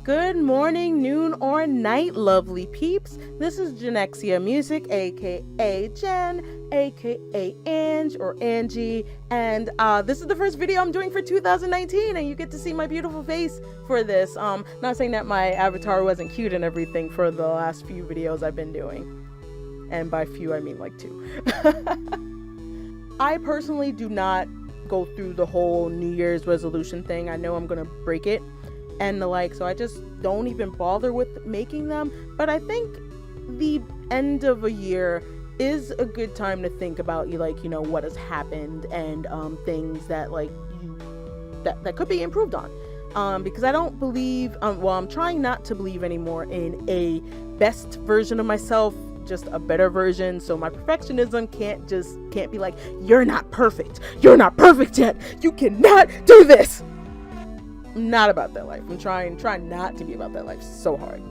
Good morning, noon, or night, lovely peeps. This is Genexia Music, aka Jen, aka Ange or Angie, and this is the first video I'm doing for 2019, and you get to see my beautiful face for this. Not saying that my avatar wasn't cute and everything for the last few videos I've been doing, and by few I mean like 2. I personally do not go through the whole New Year's resolution thing. I know I'm gonna break it and the like, so I just don't even bother with making them. But I think the end of a year is a good time to think about what has happened and things that that could be improved on, because I don't believe I'm trying not to believe anymore in a best version of myself, just a better version. So my perfectionism can't be like, you're not perfect yet, you cannot do this. Not about that life. I'm trying not to be about that life so hard.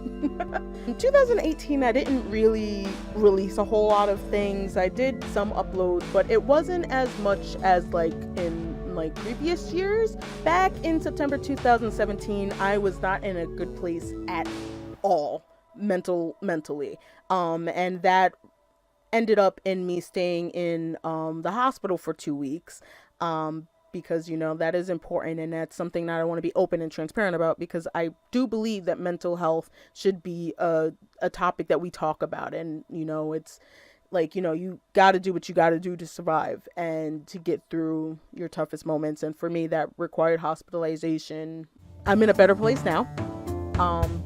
In 2018, I didn't really release a whole lot of things. I did some uploads, but it wasn't as much as in previous years. Back in September 2017, I was not in a good place at all mentally. And that ended up in me staying in the hospital for 2 weeks. Because that is important, and that's something that I want to be open and transparent about, because I do believe that mental health should be a topic that we talk about. And it's you got to do what you got to do to survive and to get through your toughest moments. And for me, that required hospitalization. I'm in a better place now,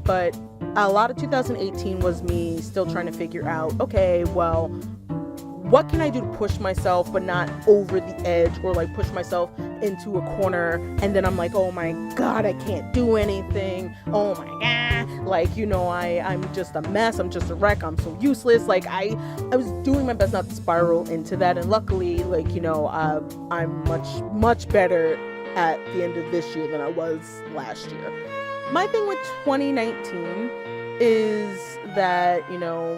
but a lot of 2018 was me still trying to figure out, okay, well, what can I do to push myself but not over the edge, or push myself into a corner and then I'm like, oh my god, I can't do anything, oh my god, I'm just a mess, I'm just a wreck, I'm so useless. I was doing my best not to spiral into that, and luckily I'm much better at the end of this year than I was last year. My thing with 2019 is that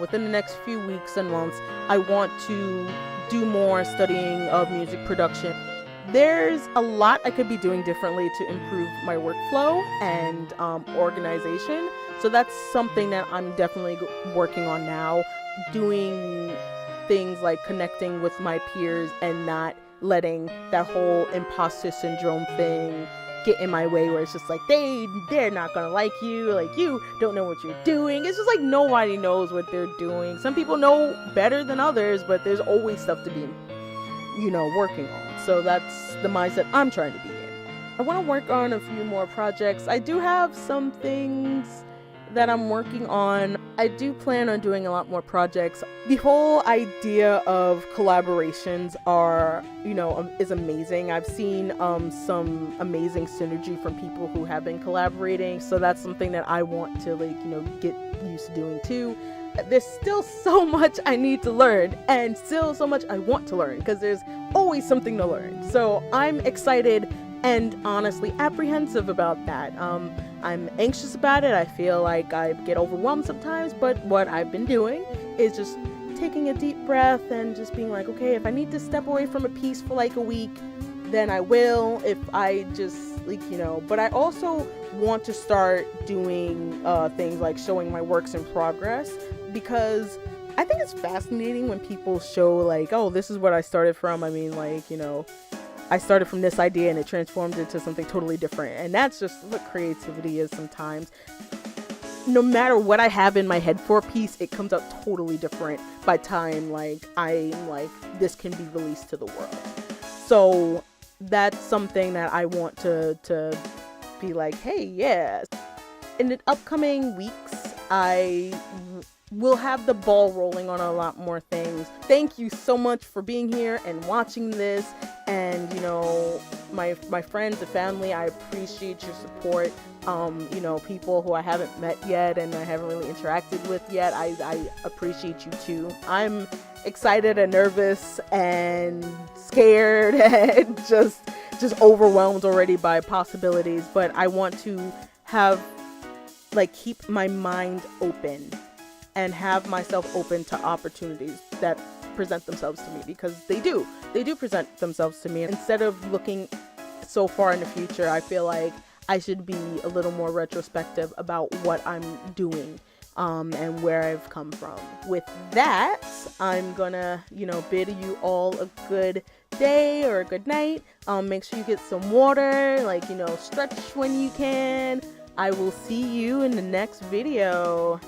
within the next few weeks and months, I want to do more studying of music production. There's a lot I could be doing differently to improve my workflow and organization, so that's something that I'm definitely working on now, doing things like connecting with my peers and not letting that whole imposter syndrome thing get in my way, where it's just they're not gonna like you, you don't know what you're doing. It's just nobody knows what they're doing. Some people know better than others, but there's always stuff to be working on. So that's the mindset I'm trying to be in. I want to work on a few more projects. I do have some things that I'm working on. I do plan on doing a lot more projects. The whole idea of collaborations is amazing. I've seen some amazing synergy from people who have been collaborating, so that's something that I want to get used to doing too. There's still so much I need to learn, and still so much I want to learn, because there's always something to learn. So I'm excited and honestly apprehensive about that. I'm anxious about it. I feel like I get overwhelmed sometimes, but what I've been doing is just taking a deep breath and just being okay, if I need to step away from a piece for a week, then I will. If I just but I also want to start doing things like showing my works in progress, because I think it's fascinating when people show oh, this is what I started from. I mean, I started from this idea and it transformed into something totally different. And that's just what creativity is sometimes. No matter what I have in my head for a piece, it comes out totally different by time this can be released to the world. So that's something that I want to be hey, yeah. In the upcoming weeks, I will have the ball rolling on a lot more things. Thank you so much for being here and watching this. And my friends and family, I appreciate your support. People who I haven't met yet and I haven't really interacted with yet, I appreciate you too. I'm excited and nervous and scared and just overwhelmed already by possibilities, but I want to have keep my mind open and have myself open to opportunities that present themselves to me, because they do present themselves to me. Instead of looking so far in the future, I feel like I should be a little more retrospective about what I'm doing and where I've come from. With that, I'm gonna, bid you all a good day or a good night. Make sure you get some water, stretch when you can. I will see you in the next video.